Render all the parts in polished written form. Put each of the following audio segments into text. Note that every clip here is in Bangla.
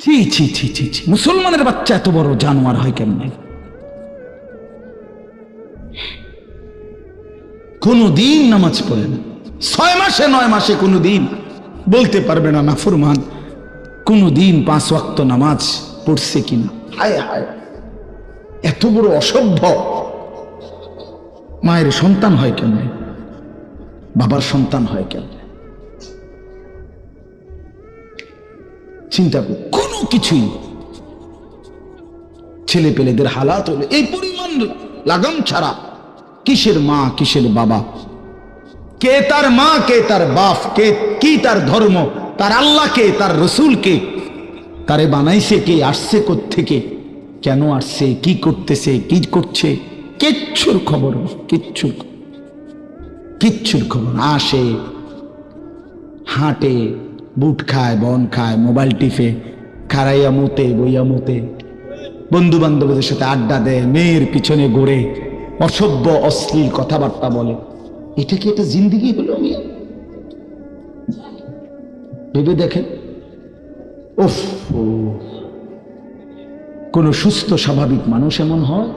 ছি ছি ছি ছি ছি, মুসলমানের বাচ্চা এত বড় জানোয়ার হয় কেমনে? কোনদিন নামাজ পড়ে না, 6 মাসে 9 মাসে কোনদিন বলতে পারবে না নাফরমান কোনদিন 5 ওয়াক্ত নামাজ পড়ছে কিনা। হায় হায়, এত বড় অসভ্য মায়ের সন্তান হয় কেমনে, বাবার সন্তান হয় কেমনে? চিন্তা কর, কোনো কিছুই ছেলে পেলেদের হালাত হলো এই পরিমাণ লাগাম ছাড়া। কিসের মা কিসের বাবা, কে তার মা কে তার বাপ, কে কি তার ধর্ম, তার আল্লাহ কে, তার রসুল কে, তারে বানাইছে কে, আসছে কোত্থেকে, কেন আসছে, কি করতেছে, কি করছে, কিচ্ছুর খবর, কিচ্ছুর খবর। আসে, হাঁটে, বুট খায়, বন খায়, মোবাইল টিপে, খারাইয়া মুতে, বইয়া মুতে, বন্ধু বান্ধবদের সাথে আড্ডা দেয়, মেয়ের পিছনে ঘুরে, অসভ্য অশ্লীল কথাবার্তা বলে। এটা কি এটা জিন্দিগি হলো? ভেবে দেখেন। উফ, কোন সুস্থ স্বাভাবিক মানুষ এমন হয়?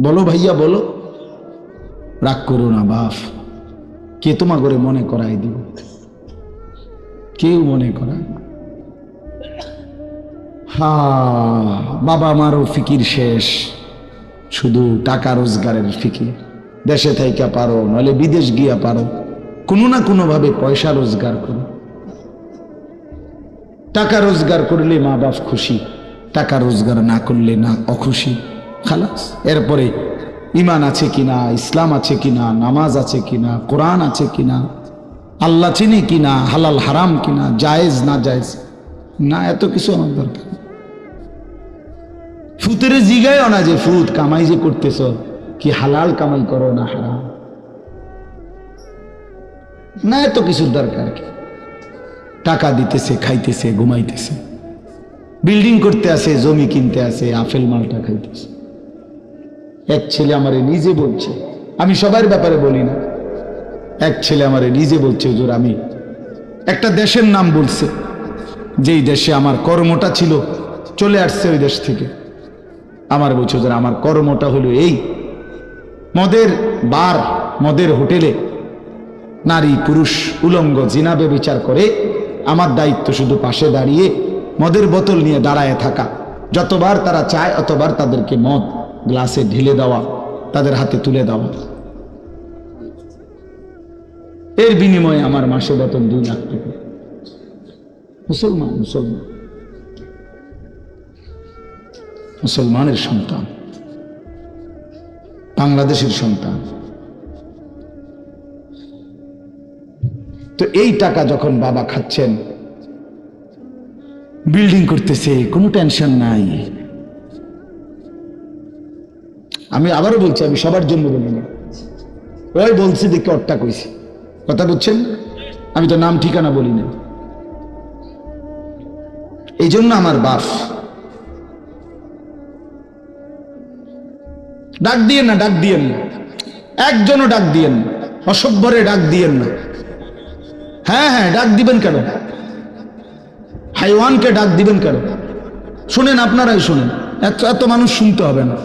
বলো ভাইয়া বলো। রাগ করো না বাপ, কে তোমা করে মনে করাই দিব? কেউ মনে করায় না। বাবা আমারও ফিকির শেষ, শুধু টাকা রোজগারের ফিকির। দেশে থাইকা পারো, নইলে বিদেশ গিয়া পারো, কোনো না কোনো ভাবে পয়সা রোজগার করো। টাকা রোজগার করলে মা বাপ খুশি, টাকা রোজগার না করলে না অখুশি, খালাস। এরপরে ইমান আছে কিনা, ইসলাম আছে কিনা, নামাজ আছে কিনা, কোরআন আছে কিনা, আল্লাহ চিনি কিনা, হালাল হারাম কিনা, জায়েজ না জায়েজ না, এত কিছু আমার দরকার। ফুতের জিগায় না যে ফুত কামাই যে করতেছ, কি হালাল কামাই করো না হারাম, না এত কিছুর দরকার কি? টাকা দিতেছে, খাইতেছে, ঘুমাইতেছে, বিল্ডিং করতে আসে, জমি কিনতে আসে, আপেল মালটা খাইতেছে। এক ছেলে আমারে নিজে বলছে, আমি সবার ব্যাপারে বলি না, এক ছেলে আমারে নিজে বলছে, হুজুর আমি একটা দেশের নাম বলছে, যেই দেশে আমার কর্মটা ছিল, চলে আসছে ওই দেশ থেকে। আমার বলছে, হুজুর আমার কর্মটা হলো এই, মদের বার, মদের হোটেলে নারী পুরুষ উলঙ্গ জিনা ব্যভিচার করে, আমার দায়িত্ব শুধু পাশে দাঁড়িয়ে মদের বোতল নিয়ে দাঁড়ায় থাকা, যতবার তারা চায় অতবার তাদেরকে মদ গ্লাসে ঢেলে দেওয়া, তাদের হাতে তুলে দেওয়া। এর বিনিময়ে আমার মাসে বেতন 2 লাখ টাকা। মুসলমান, মুসলমান, মুসলমানের সন্তান, বাংলাদেশের সন্তান। তো এই টাকা যখন বাবা খাচ্ছেন, বিল্ডিং করতেছে, কোনো টেনশন নাই। আমি আবারও বলছি, আমি সবার জন্য বলি না, ওই বলছি দেখে অট্টা কইছি, কথা বুঝছেন? আমি তো নাম ঠিকানা বলি না। এই জন্য আমার বাপ, ডাক দিয়েন না, ডাক দিয়েন না, একজনও ডাক দিয়েন না, অসভ্যরে ডাক দিয়েন না। হ্যাঁ হ্যাঁ, ডাক দিবেন কেন? হাইওয়ানকে ডাক দিবেন কেন? শুনেন, আপনারাই শুনেন, এত মানুষ শুনতে হবে না,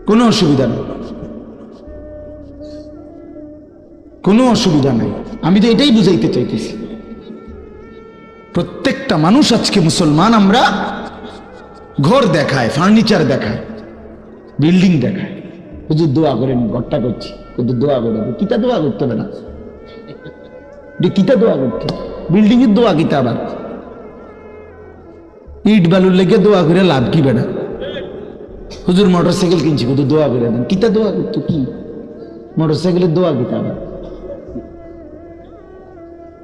কোনো অসুবিধা নেই, কোনো অসুবিধা নেই। আমি তো এটাই বুঝাইতে চাইতেছি, প্রত্যেকটা মানুষ আজকে মুসলমান, আমরা ঘর দেখায়, ফার্নিচার দেখায়, বিল্ডিং দেখায়, হুজুর দোয়া করেন, ঘরটা করছি, হুজুর দোয়া করে, কিতা দোয়া করতে হবে না, কিতা দোয়া করতে, বিল্ডিং এর দোয়া কিতা, আবার ইট বালুর লেগে দোয়া করে লাভ কি বেটা? হুজুর মোটরসাইকেল কিনছি, হুজুর দোয়া করে দেন, কিতা দোয়া করতো, কি মোটরসাইকেলের দোয়া কিতা? আবার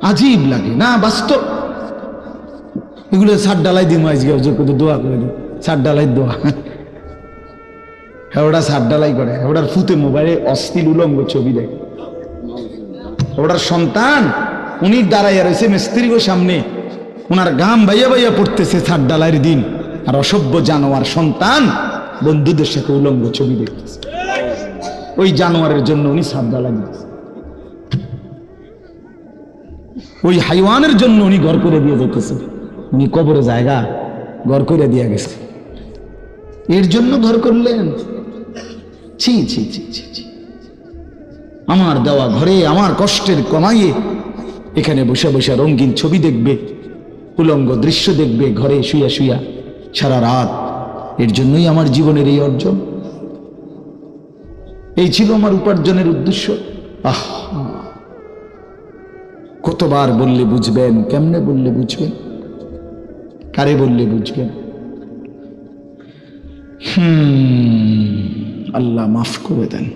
আজীব লাগে না? বাস্তব এগুলো ছাদ ডালাই দিন আজকে, হুজুর কত দোয়া করে দেন, ছাদ ডালাই দোয়া। হ্যাঁ, ওটা ছাদ ডালাই করে, ওটার ফুতে মোবাইলে অশ্লীল উলঙ্গ ছবি দেখে, ওটার সন্তান উনি দাঁড়াইয়া রয়েছে মিস্ত্রির সামনে, ওনার গাম বাইয়া বাইয়া পড়তেছে ছাদ ডালাইয়ের দিন, আর অসভ্য জানোয়ার সন্তান বন্ধুদের সাথে উলঙ্গ ছবি দেখতেছে। ওই জানোয়ারের জন্য উনি ছাদ ডালাই দিচ্ছে। ওই হাইওয়ানের জন্য উনি ঘর করে দিয়ে যেতেছে, উনি কবরে জায়গা ঘর করে দিয়ে গেছে, এর জন্য ঘর করলেন? ছি ছি ছি ছি ছি। আমার দেওয়া ঘরে আমার কষ্টের কমাইয়ে এখানে বসে বসে রঙিন ছবি দেখবে, উলঙ্গ দৃশ্য দেখবে ঘরে শুয়া শুয়া সারা রাত, এর জন্যই আমার জীবনের এই অর্জন, এই ছিল আমার উপার্জনের উদ্দেশ্য। আহ, কতবার বললে বুঝবেন? কেমনে বললে বুঝবেন? কারে বললে বুঝবেন? আল্লাহ মাফ করে দেন।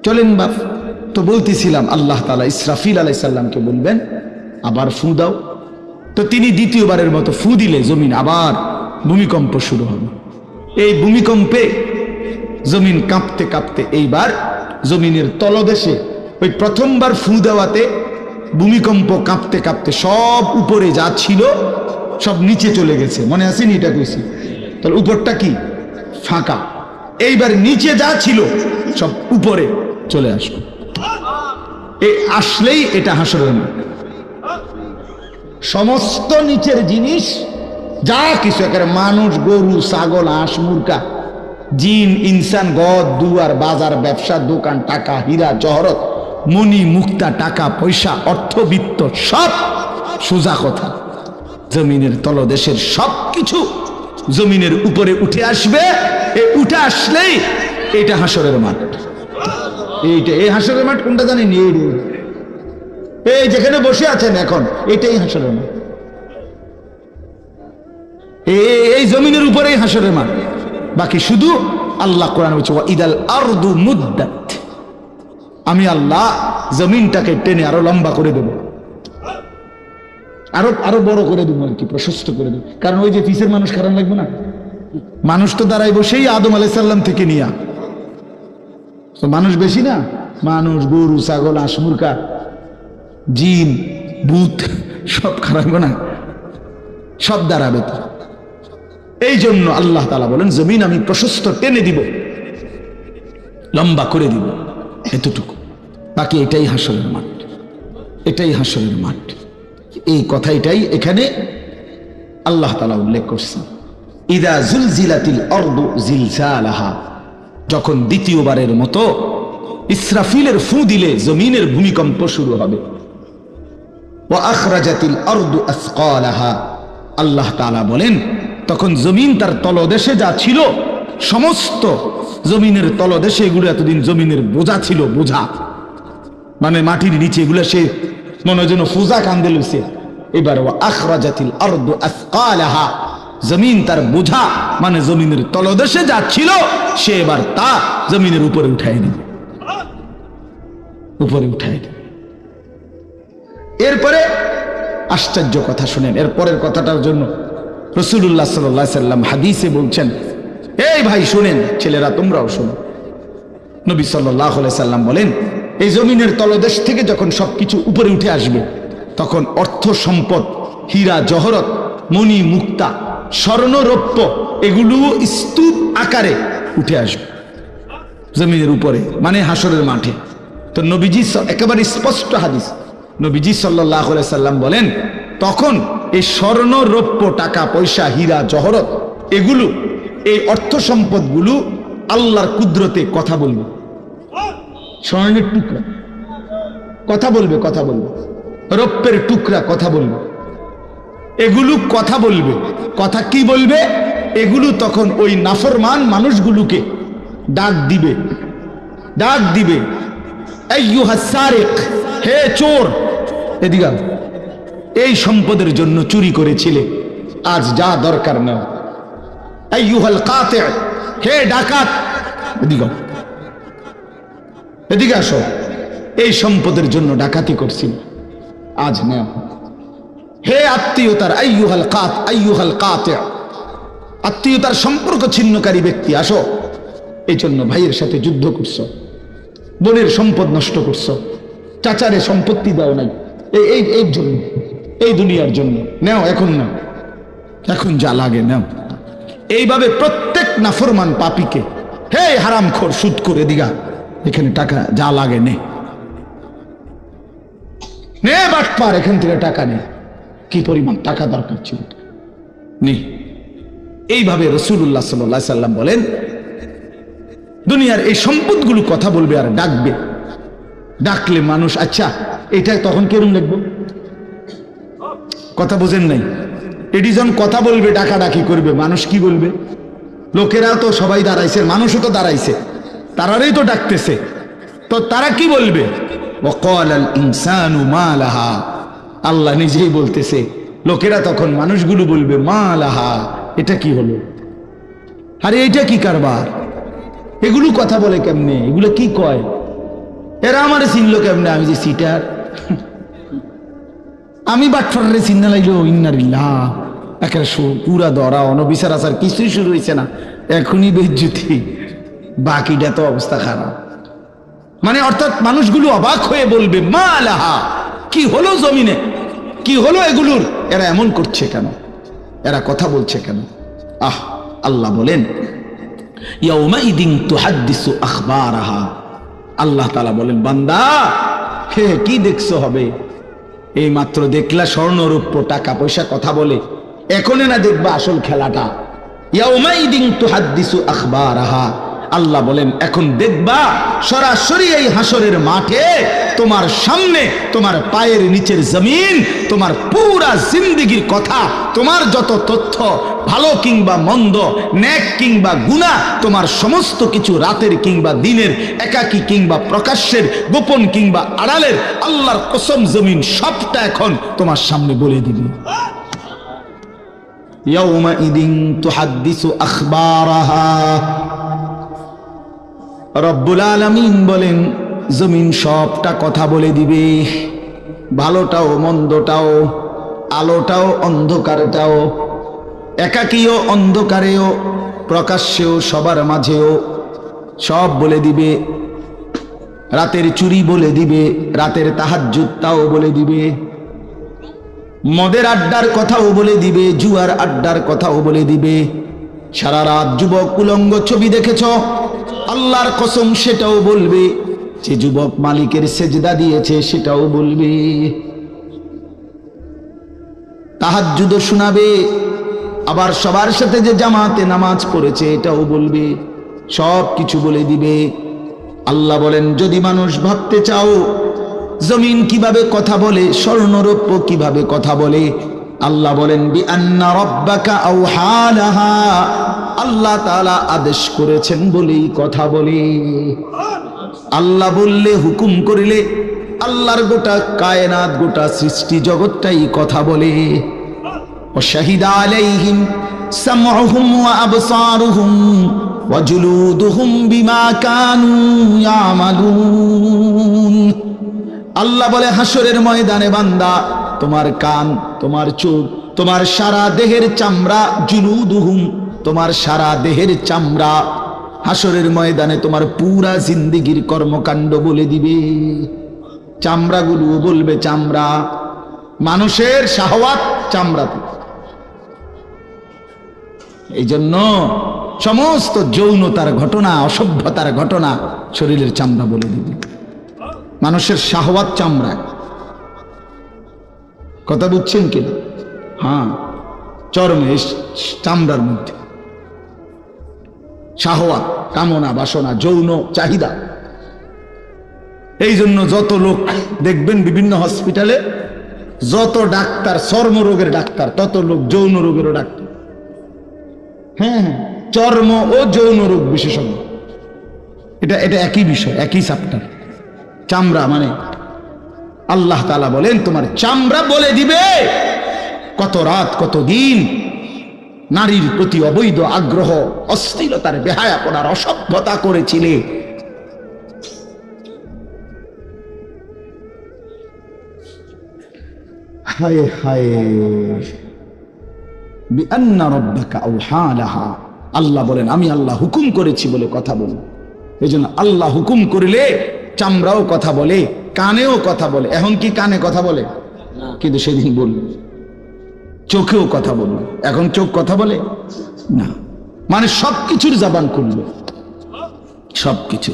চলেন বাপ, তো বলতেছিলাম আল্লাহ তাআলা ইসরাফিল আলাইহিস সালামকে বলবেন আবার ফু দাও, তো তিনি দ্বিতীয়বারের মতো ফু দিলে জমিন আবার ভূমিকম্প শুরু হবে। এই ভূমিকম্পে জমিন কাঁপতে কাঁপতে এইবার জমিনের তলদেশে ওই প্রথমবার ফু দেওয়াতে ভূমিকম্প কাঁপতে কাঁপতে সব উপরে যা ছিল সব নিচে চলে গেছে, মনে আছে নি? এটা কইছি। তাহলে উপরটা কি? ফাঁকা। এইবার নিচে যা ছিল সব উপরে চলে আসলো। এই আসলেই এটা হাসরের মাঠ। সমস্ত নিচের জিনিস যা কিছু, একেবারে মানুষ, গরু, ছাগল, হাঁস, মুরগা, জিন, ইনসান, গদ, দুয়ার, বাজার, ব্যবসা, দোকান, টাকা, হীরা, জহরত, মণি, মুক্তা, টাকা পয়সা, অর্থবিত্ত, সব সোজা কথা জমিনের তলদেশের সব কিছু জমিনের উপরে উঠে আসবে। উঠে আসলেই এটা হাসরের মাঠ। এইটা, এই হাসরের মাঠ কোনটা জানেন? এই যেখানে বসে আছেন এখন, এটাই হাসরের মাঠ। এই জমিনের উপরেই হাসরের মাঠ। বাকি শুধু আল্লাহ কোরআন বলছে ইদাল আরদু মুদ্দাত, আমি আল্লাহ জমিনটাকে টেনে আরো লম্বা করে দেব, আরো বড় করে দেবো আর কি, প্রশস্ত করে দেবো। কারণ ওই যে পিসের মানুষ খারাপ লাগবে না? মানুষ তো দাঁড়াইব সেই আদম আলাইহিস সালাম থেকে নিয়া, মানুষ বেশি না? মানুষ, গরু, ছাগল, হাঁস, মুরগা, জিন, ভূত সব খারাপ না, সব দাঁড়াবে তো। এই জন্য আল্লাহ তাআলা বলেন জমিন আমি প্রশস্ত টেনে দিব, লম্বা করে দিব, এতটুকু। বাকি এটাই হাসরের মাঠ, এটাই হাসরের মাঠ। এই কথাটাই এখানে আল্লাহ তাআলা উল্লেখ করছেন। ইদা জুলজিলাতিল আরদু জিলজালাহা, যখন দ্বিতীয়বারের মতো ইসরাফিলের ফু দিলে জমিনের ভূমিকম্প শুরু হবে। ওয়া আখরাজাতিল আরদু আসকালাহা, আল্লাহ তাআলা বলেন তখন জমিন তার তলদেশে যা ছিল সমস্ত জমিনের তলদেশে, এগুলো এতদিন জমিনের বোঝা ছিল, বোঝা মানে মাটির নিচে, এগুলো সে মনে যেন ফুজা কান্দে লইছে। এবার ওয়া আখরাজাতিল আরদু আসকালাহা, জমিন তার বোঝা মানে জমিনের তলদেশে যা ছিল সে এবার তা জমিনের উপরে উঠাই দিবে, উপরে উঠাই দিবে। এরপরে আশ্চর্য কথা শুনেন, এর পরের কথাটার জন্য রাসূলুল্লাহ সাল্লাল্লাহু আলাইহি সাল্লাম হাদিসে বলছেন, এই ভাই শুনেন, ছেলেরা তোমরাও শোনো। নবী সাল্লাল্লাহু আলাইহি সাল্লাম বলেন এই জমিনের তলদেশ থেকে যখন সবকিছু উপরে উঠে আসবে তখন অর্থ সম্পদ, হীরা জহরত, মণি মুক্তা, স্বর্ণ রৌপ্য, এগুলো স্তূপ আকারে উঠে আসবে জমিনের উপরে, মানে হাসরের মাঠে। তো নবীজি একেবারে স্পষ্ট হাদিস, নবীজি সাল্লাল্লাহু আলাইহি সাল্লাম বলেন তখন এই স্বর্ণ রৌপ্য, টাকা পয়সা, হীরা জহরত, এগুলো, এই অর্থ সম্পদগুলো আল্লাহর কুদরতে কথা বলবে। স্বর্ণের টুকরা কথা বলবে, কথা বলবে, রৌপ্যের টুকরা কথা বলবে, এগুলো কথা বলবে। কথা কি বলবে? এগুলো তখন ওই নাফরমান মানুষগুলোকে ডাক দিবে, ডাক দিবে, আইয়ুহাস সারিক, হে চোর, এদিকে আও, এই সম্পদের জন্য চুরি করেছিলে, আজ যা দরকার নাও। আইয়ুহাল কাতি, হে ডাকাত, এদিকে আও, এদিকে আসো, এই সম্পদের জন্য ডাকাতি করছিল, আজ নাও। হে আত্মীয়তার, আইয়ুহাল কাত, আইয়ুহাল কাতি, আত্মীয়তার সম্পর্ক ছিন্নকারী ব্যক্তি, আসো। এই জন্য ভাইয়ের সাথে যুদ্ধ করছো, বোনের সম্পদ নষ্ট করছো, চাচারে সম্পত্তি দাও নাই, এই জন্য, এই দুনিয়ার জন্য নাও, এখন নাও, এখন যা লাগে নাও। এইভাবে প্রত্যেক নাফরমান পাপীকে, হে হারামখোর, সুদ করে দিগা, এখানে টাকা যা লাগে নে। নে বাটপার, এখান থেকে টাকা নে। কি পরিমাণ টাকা দরকার ছিল নে। এইভাবে রাসূলুল্লাহ সাল্লাল্লাহু আলাইহি সাল্লাম বলেন, দুনিয়ার এই সম্পদগুলো কথা বলবে আর ডাকবে। ডাকলে মানুষ, আচ্ছা এটা তখন কেরম লিখবো? কথা বোঝেন নাই? এটি যখন কথা বলবে, ডাকাডাকি করবে, মানুষ কি বলবে? লোকেরা তো সবাই দাঁড়াইছে, মানুষও তো দাঁড়াইছে, তারারই তো ডাকতেছে, তো তারা কি বলবে? ওয়াকালাল ইনসানু মা লাহা, আল্লাহ নিজেই বলতেছে, লোকেরা তখন মানুষগুলো বলবে মা লাহা, এটা কি হলো? আরে এটা কি কারবার? এগুলো কথা বলে কেমনে? এগুলো কি কয়? এরা আমারে চিনলো কেমনে? আমি যে সিটার, আমি বাটফারে চিন্না লাগলো। ইন্নারিল্লাহ, একের পুরা ধরা অনবিচার আচার কিছুই শুরু হয়েছে না, এখনই বেজ্জুতি, বাকিটা তো অবস্থা খারাপ। মানে অর্থাৎ মানুষগুলো অবাক হয়ে বলবে মা লাহা, কি হলো জমিনে, কি হলো এগুলোর? এরা এমন করছে কেন? এরা কথা বলছে কেন? আহ, আল্লাহ বলেন ইয়াউমাইদিন তুহাদ্দিসু আখবারাহা, আল্লাহ তাআলা বলেন বান্দা হে কি দেখছো হবে? এই মাত্র দেখলা স্বর্ণরূপ্য টাকা পয়সা কথা বলে, এখনে না দেখবা আসল খেলাটা? ইয়াউমাইদিন তুহাদ্দিসু আখবারাহা, আল্লাহ বলেন এখন দেখবা সরাসরি এই হাসরের মাঠে তোমার সামনে, তোমার পায়ের নিচের জমিন, তোমার পুরা জিন্দেগির কথা, তোমার যত তথ্য, ভালো কিংবা মন্দ, নেক কিংবা গুনাহ, তোমার সমস্ত কিছু, রাতের কিংবা দিনের, একাকী কিংবা প্রকাশ্যের, গোপন কিংবা আড়ালের, আল্লাহর কসম জমিন সবটা এখন তোমার সামনে বলে দিবে। ইয়াউমাইদিন তুহাদ্দিসু আখবারাহা, রব্বুল আলামিন বলেন জমিন সবটা কথা বলে দিবে, ভালোটাও মন্দটাও, আলোটাও অন্ধকারটাও, একাকীও অন্ধকারেও, প্রকাশ্যেও, সবার মাঝেও সব বলে দিবে। রাতের চুরি বলে দিবে, রাতের তাহাজ্জুদটাও বলে দিবে, মদের আড্ডার কথাও বলে দিবে, জুয়ার আড্ডার কথাও বলে দিবে। সারা রাত যুবক উলঙ্গ ছবি দেখেছ, আল্লাহর কসম সেটাও বলবে। যে যুবক মালিকের সেজদা দিয়েছে সেটাও বলবে। তাহাজ্জুদ শোনাবে, আবার সবার সাথে যে জামাতে নামাজ পড়েছে এটাও বলবে, সব কিছু বলে দিবে। আল্লাহ বলেন যদি মানুষ ভাবতে চাও জমিন কিভাবে কথা বলে, স্বর্ণরৌপ্য কিভাবে কথা বলে, আল্লাহ বলেন বিআন্না রাব্বাকা আওহা লাহা, আল্লাহ তাআলা আদেশ করেছেন বলেই কথা বলে। আল্লাহ বললে, হুকুম করিলে আল্লাহর গোটা কায়নাত, গোটা সৃষ্টি জগৎটাই কথা বলে। ওয়া শাহিদা আলাইহিম সামউহুম ওয়া আবসারুহুম ওয়া জুলুদুহুম বিমা কানু ইয়ামালুন। আল্লাহ বলে হাসরের ময়দানে বান্দা, তোমার কান, তোমার চোখ, তোমার সারা দেহের চামড়া, জুলুদুহুম, তোমার সারা দেহের চামড়া হাসরের ময়দানে তোমার পুরা জিন্দেগির কর্মকাণ্ড বলে দিবে। চামড়াগুলো বলবে চামড়া, মানুষের শাহওয়াত চামড়াতে। এই জন্য সমস্ত যৌনতার ঘটনা, অসভ্যতার ঘটনা শরীরের চামড়া বলে দিবে। মানুষের শাহওয়াত চামড়া, কথা বুঝছেন কিনা? হ্যাঁ, চরমে চামড়ার মধ্যে শাহওয়াত, কামনা, বাসনা, যৌন চাহিদা। এই জন্য যত লোক দেখবেন বিভিন্ন হসপিটালে, যত ডাক্তার চর্মরোগের ডাক্তার, তত লোক যৌন রোগেরও ডাক্তার। হ্যাঁ, চর্ম ও যৌন রোগ বিশেষজ্ঞ, এটা একই বিষয়, একই চ্যাপ্টার। চামড়া মানে আল্লাহ তাআলা বলেন তোমার চামড়া বলে দিবে কত রাত, কত দিন নারীর প্রতি অবৈধ আগ্রহ, অশ্লীলতার, বেহায়াপনার, অসভ্যতা করেছিলে। হায় হায়, বিআন্না রাব্বাকা আওহা লাহা, আল্লাহ বলেন আমি আল্লাহ হুকুম করেছি বলে কথা বলে। এই জন্য আল্লাহ হুকুম করিলে চামড়াও কথা বলে, কানেও কথা বলে। এখন কি কানে কথা বলে? কিন্তু সেদিন বলবে। চোখেও কথা বলবে, এখন চোখ কথা বলে না। মানে সবকিছুর জবান খুলবে, সবকিছু।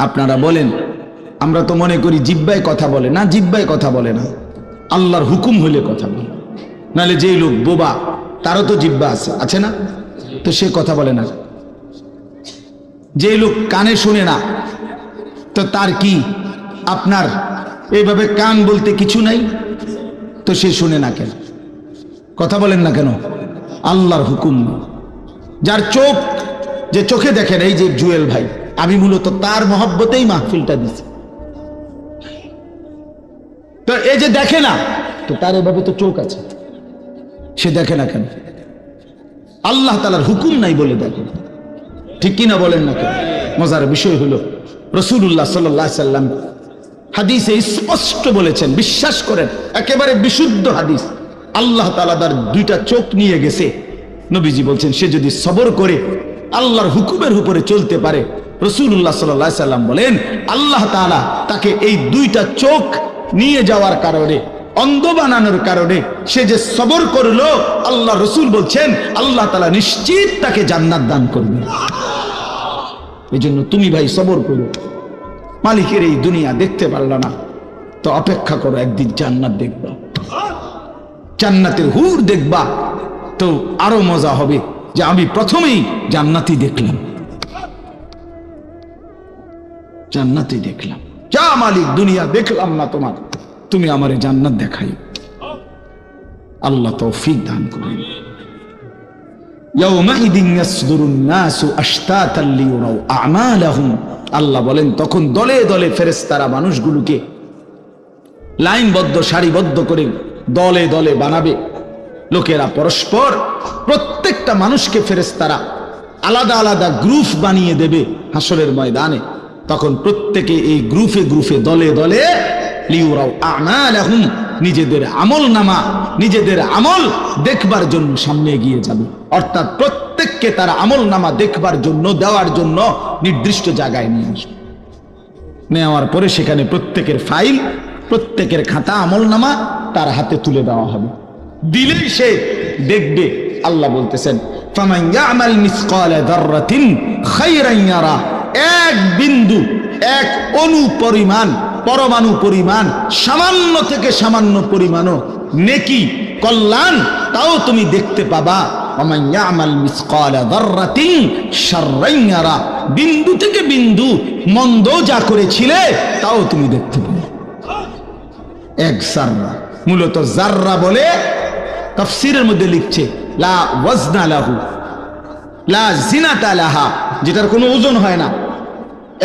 আপনারা বলেন আমরা তো মনে করি জিব্বায় কথা বলে না, জিব্বায় কথা বলে না, আল্লাহর হুকুম হলে কথা বলে। নাহলে যেই লোক বোবা তারও তো জিব্বা আছে, আছে না? তো সে কথা বলে না। যে লোক কানে শুনে না, তো তার কি আপনার এইভাবে কান বলতে কিছু নাই? তো সে শুনে না কেন? কথা বলেন না কেন? আল্লাহর হুকুম। যার চোখ, যে চোখে দেখেন, এই যে জুয়েল ভাই, আমি মূলত তার মহব্বতেই মাহফিলটা দিছি। তো এই যে দেখে না, তো তার এভাবে তো চোখ আছে, সে দেখে না কেন? আল্লাহ তাআলার হুকুম নাই বলে দেখে। ঠিক কিনা বলেন না কেন? মজার বিষয় হলো রাসূলুল্লাহ সাল্লাল্লাহু আলাইহি সাল্লাম হাদিসে স্পষ্ট বলেছেন, বিশ্বাস করেন, একেবারে বিশুদ্ধ হাদিস। আল্লাহ তাআলা তার দুইটা চোখ নিয়ে গেছে। নবীজি বলছেন, সে যদি সবর করে আল্লাহর হুকুমের উপরে চলতে পারে, রাসূলুল্লাহ সাল্লাল্লাহু আলাইহি সাল্লাম বলেন, আল্লাহ তাআলা তাকে এই দুইটা চোখ নিয়ে যাওয়ার কারণে, অন্ধ বানানোর কারণে সে যে সবর করলো, আল্লাহ রসুল বলছেন আল্লাহ তাআলা নিশ্চিত তাকে জান্নাত দান করবে। এই জন্য তুমি ভাই সবর করো। মালিকের এই দুনিয়া দেখতে পারল না, তো অপেক্ষা করো, একদিন জান্নাত দেখবা, জান্নাতের হুর দেখবা, তো আরো মজা হবে যে আমি প্রথমেই জান্নাতই দেখলাম, জান্নাতই দেখলাম। যা মালিক, দুনিয়া দেখলাম না তোমার, তুমি আমারে জান্নাত দেখাই। আল্লাহ তৌফিক দান করেন। ইয়াউমাইদিন ইয়াসদুরুন নাসু আশতাতান লিয়ুরাউ আমালাহুম। আল্লাহ বলেন, তখন দলে দলে ফেরেশতারা মানুষগুলোকে লাইনবদ্ধ, সারিবদ্ধ করে দলে দলে বানাবে। লোকেরা পরস্পর, প্রত্যেকটা মানুষকে ফেরেশতারা আলাদা আলাদা গ্রুপ বানিয়ে দেবে হাসরের ময়দানে। তখন প্রত্যেকে এই গ্রুপে গ্রুপে, দলে দলে লিয়ুরাউ আমালাহুম, নিজেদের আমল নামা, নিজেদের আমল দেখবার জন্য সামনে এগিয়ে যাবে। অর্থাৎ প্রত্যেককে তার আমল নামা দেখবার জন্য, দেওয়ার জন্য নির্দিষ্ট জায়গায় নিয়ে আসবে। নেওয়ার পরে সেখানে প্রত্যেকের ফাইল, প্রত্যেকের খাতা, আমল নামা তার হাতে তুলে দেওয়া হবে। দিলেই সে দেখবে। আল্লাহ বলতেছেন, ফামান ইয়ামাল মিসকালা যাররাতিন খায়রান ইয়ারা। এক বিন্দু, এক অণু পরিমাণ, পরমাণু পরিমাণ, সামান্য থেকে সামান্য পরিমাণও নেকি, কল্যাণ, তাও তুমি দেখতে পাবা। ওমান ইয়ামাল মিসকালা যাররাতিন শাররান ইয়ারা। বিন্দু থেকে বিন্দু মন্দ যা করেছিলে তাও তুমি দেখতে পাবে। এক জাররা, মূলত জাররা বলে তাফসীরের মধ্যে লিখছে লা ওয়াজনা লাহু লা জিনাতা লাহা, যেটার কোনো ওজন হয় না,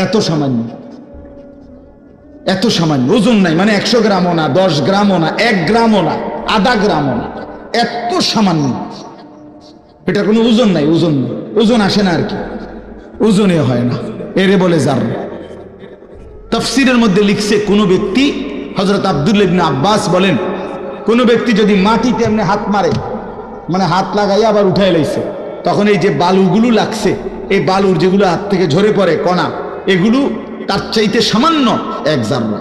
এত সামান্য, এত সামান্য, ওজন নাই, মানে 100 গ্রামও না, 10 গ্রামও না, 1 গ্রামও না, আধা গ্রামও না, এত সামান্য। এটা কোনো ওজন নাই, ওজন নেই, ওজন আসে না আর কি, ওজনে হয় না, এরে বলে জাররা। তাফসীরের মধ্যে লিখছে, কোন ব্যক্তি, হযরত আব্দুল্লাহ ইবনে আব্বাস বলেন, কোন ব্যক্তি যদি মাটিতে এমনি হাত মারে, মানে হাত লাগাইয়া আবার উঠাই লাইছে, তখন এই যে বালুগুলো লাগছে, এই বালুর যেগুলো হাত থেকে ঝরে পড়ে কণা, এগুলো তার চাইতে সামান্য এক জাররা।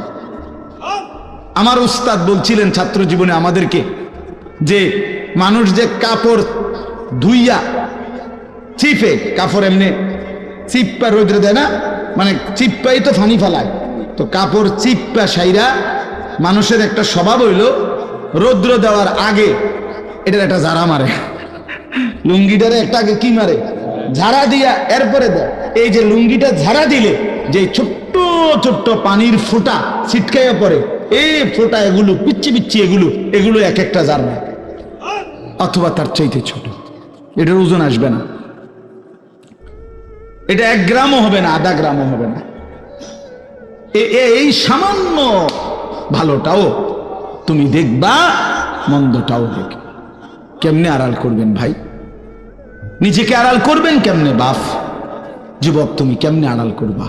আমার উস্তাদ বলছিলেন ছাত্র জীবনে আমাদেরকে, যে মানুষ যে কাপড় ধুইয়া চিপে, কাপড় এমনি চিপ্পা রোদ্রে দেয় না, মানে চিপ্পাই তো ফানি ফেলায়, তো কাপড় চিপ্পা সাইরা মানুষের একটা স্বভাব হইল রৌদ্র দেওয়ার আগে এটার একটা ঝাড়া মারে, লুঙ্গিটারে একটা আগে কি মারে, ঝাড়া দিয়া এরপরে দেয়। এই যে লুঙ্গিটা ঝাড়া দিলে যে ছোট্ট ছোট্ট পানির ফোঁটা ছিটকাইয়া পড়ে, এই ফোঁটা, এগুলো পিচ্ছি পিচ্ছি, এগুলো এক একটা জাররা, অথবা তার চাইতে ছোট। এটার ওজন আসবে না, এটা 1 গ্রামও হবে না, আধা গ্রামও হবে না। এই সামান্য ভালোটাও তুমি দেখবা, মন্দটাও দেখবে। কেমনে আড়াল করবেন ভাই? নিজেকে আড়াল করবেন কেমনে? বাপ যুবক, তুমি কেমনে আড়াল করবা?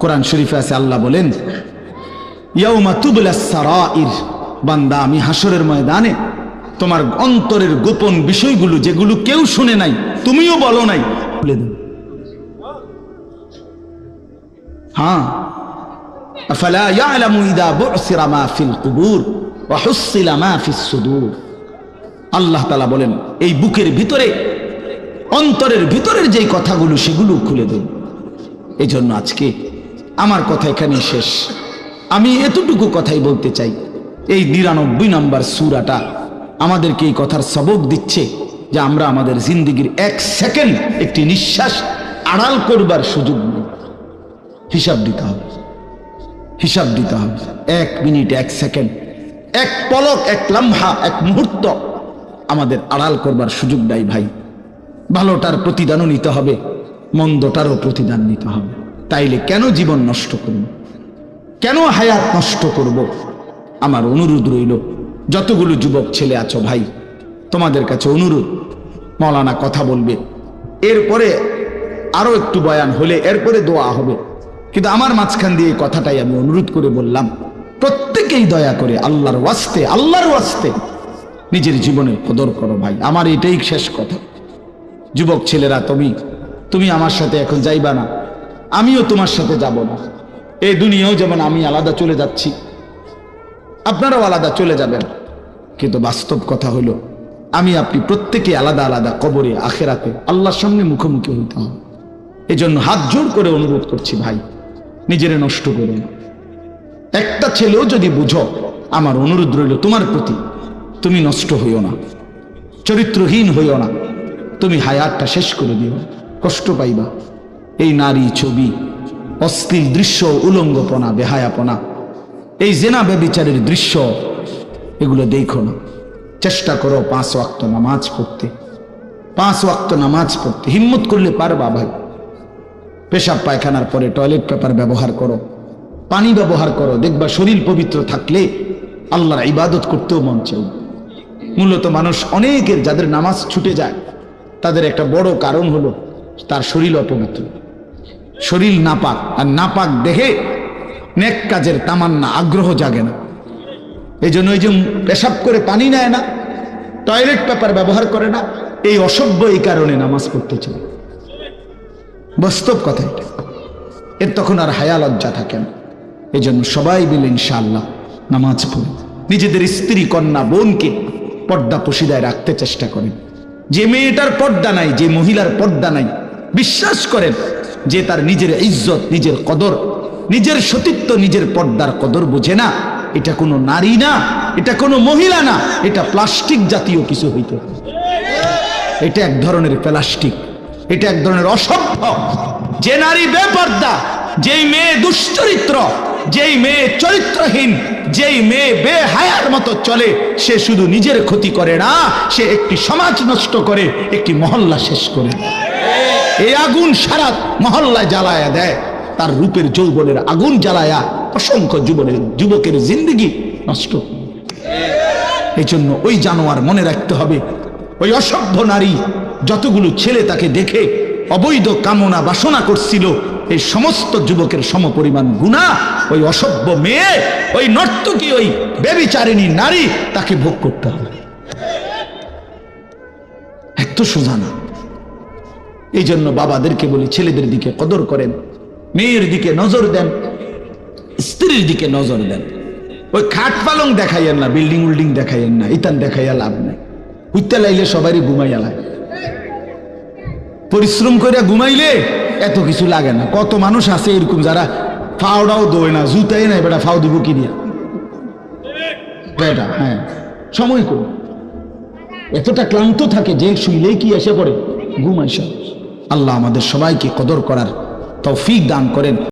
কোরআন শরীফে আছে, আল্লাহ বলেন, ইয়াউমা তুবলাস সারাইর। বান্দা, আমি হাসরের ময়দানে তোমার অন্তরের গোপন বিষয়গুলো, যেগুলো কেউ শুনে নাই, তুমিও বলো নাই, বলে দেব। হ্যাঁ, আফালা ইয়ালামু ইযা বু'সিরা মা ফিল কুবুর ওয়া হুসিলা মা ফিস সুদূর। আল্লাহ তাআলা বলেন, এই বুকের ভিতরে, অন্তরের ভিতরের যেই কথাগুলো, সেগুলো খুলে দেব। এই জন্য আজকে আমার কথা এখানেই শেষ। আমি এতটুকু কথাই বলতে চাই, এই ৯৯ নম্বর সূরাটা আমাদেরকে এই কথার সবক দিচ্ছে যে আমরা আমাদের জিন্দেগির ১ সেকেন্ড একটি নিঃশ্বাস আড়াল করবার সুযোগ নেই। হিসাব দিতে হবে, হিসাব দিতে হবে। ১ মিনিট, ১ সেকেন্ড, ১ পলক, ১ লম্হা, ১ মুহূর্ত আমাদের আড়াল করবার সুযোগ নাই ভাই। ভালোটার প্রতিদানও নিতে হবে, মন্দটারও প্রতিদান নিতে হবে। তাইলে কেন জীবন নষ্ট করব, কেন হায়াত নষ্ট করব? আমার অনুরোধ রইল, যতগুলো যুবক ছেলে আছো ভাই, তোমাদের কাছে অনুরোধ, মৌলানা কথা বলবে, এরপরে আরো একটু বয়ান হলে এরপরে দোয়া হবে, কিন্তু আমার মাঝখান দিয়ে এই কথাটাই আমি অনুরোধ করে বললাম, প্রত্যেকেই দয়া করে আল্লাহর ওয়াস্তে, আল্লাহর ওয়াস্তে নিজের জীবনের কদর করো ভাই। আমার এটাই শেষ কথা। যুবক ছেলেরা, তুমি আমার সাথে এখন যাইবা না, আমিও তোমার সাথে যাব না। এই দুনিয়াও যেমন আমি আলাদা চলে যাচ্ছি, আপনারাও আলাদা চলে যাবেন, কিন্তু বাস্তব কথা হলো আমি আপনি প্রত্যেকে আলাদা আলাদা কবরে, আখেরাতে আল্লাহর সামনে মুখোমুখি হইতে হবে। এই জন্য হাত জোর করে অনুরোধ করছি ভাই, নিজেরে নষ্ট করো না। একটা ছেলেও যদি বুঝো, আমার অনুরোধ রইল তোমার প্রতি, তুমি নষ্ট হইও না, চরিত্রহীন হইও না, তুমি হায়াতটা শেষ করে দিও, কষ্ট পাইবা। এই নারী ছবি, অশ্লীল দৃশ্য, উলঙ্গপনা, বেহায়াপনা, এই জেনা ব্যভিচারের দৃশ্য, এগুলো দেখো না। চেষ্টা করো 5 ওয়াক্ত নামাজ পড়তে, 5 ওয়াক্ত নামাজ পড়তে হিম্মত করলে পারবা ভাই। পেশাব পায়খানার পরে টয়লেট পেপার ব্যবহার করো, পানি ব্যবহার করো, দেখবা শরীর পবিত্র থাকলে আল্লাহর ইবাদত করতেও মন চাই। মূলত মানুষ অনেকের যাদের নামাজ ছুটে যায়, তাদের একটা বড় কারণ হলো তার শরীর অপবিত্র, শরীর নাপাক, আর নাপাক দেখে নেক কাজের তামান্না, আগ্রহ জাগে না। এই জন্য ওই যে পেশাব করে পানি নেয় না, টয়লেট পেপার ব্যবহার করে না, এই অসভ্য এই কারণে নামাজ পড়তে চায়। বাস্তব কথা এটা। এর তখন আর হায়া লজ্জা থাকে না। এই জন্য সবাই মিলে ইনশাআল্লাহ নামাজ পড়ে নিজেদের স্ত্রী, কন্যা, বোনকে পর্দা পশিদায় রাখতে চেষ্টা করেন। যে মেয়েটার পর্দা নাই, যে মহিলার পর্দা নাই, বিশ্বাস করেন যে তার নিজের ইজ্জত, নিজের কদর, নিজের সতীত্ব, নিজের পর্দার কদর বোঝে না। এটা কোনো নারী না, এটা কোনো মহিলা না, এটা প্লাস্টিক জাতীয় কিছু হইতে পারে। এটা এক ধরনের প্লাস্টিক, এটা এক ধরনের অসভ্য। যে নারী বেপর্দা, যেই মেয়ে দুশ্চরিত্র, যেই মেয়ে চরিত্রহীন, যেই মেয়ে বেহায়ার মতো চলে, সে শুধু নিজের ক্ষতি করে না, সে একটি সমাজ নষ্ট করে, একটি মহল্লা শেষ করে। এই আগুন সারা মহল্লায় জ্বালায়া দেয়, তার রূপের যৌবনের আগুন জ্বালায়া অসংখ্য যুবকের জিন্দেগি নষ্ট। এই জন্য ওই জানোয়ার মনে রাখতে হবে, ওই অসভ্য নারী, যতগুলো ছেলে তাকে দেখে অবৈধ কামনা বাসনা করছিল, এই সমস্ত যুবকের সমপরিমাণ গুনাহ ওই অসভ্য মেয়ে, ওই নর্তকী, ওই ব্যভিচারিণী নারী, তাকে ভোগ করতে হবে। এত সোজা না। এই জন্য বাবাদেরকে বলি, ছেলেদের দিকে কদর করেন, মেয়ের দিকে নজর দেন, স্ত্রীর দিকে নজর দেন। ওই খাট পালং দেখাইয়েন না, বিল্ডিং উল্ডিং দেখাইয়েন না, ইতান দেখাইয়া লাভ নাই। উঠতে লাইলে সবারই ঘুমাইয়া লাগে, পরিশ্রম করে ঘুমাইলে এত কিছু লাগে না। কত মানুষ আছে এরকম যারা ফাওড়াও দোয় না, জুতাই নাই, বেটা ফাও দিব কি দিয়া বেটা। হ্যাঁ, সময় করুন। এতটা ক্লান্ত থাকে যে শুইলেই কি এসে পড়ে ঘুম আইসা। আল্লাহ আমাদের সবাইকে কদর করার তৌফিক দান করেন।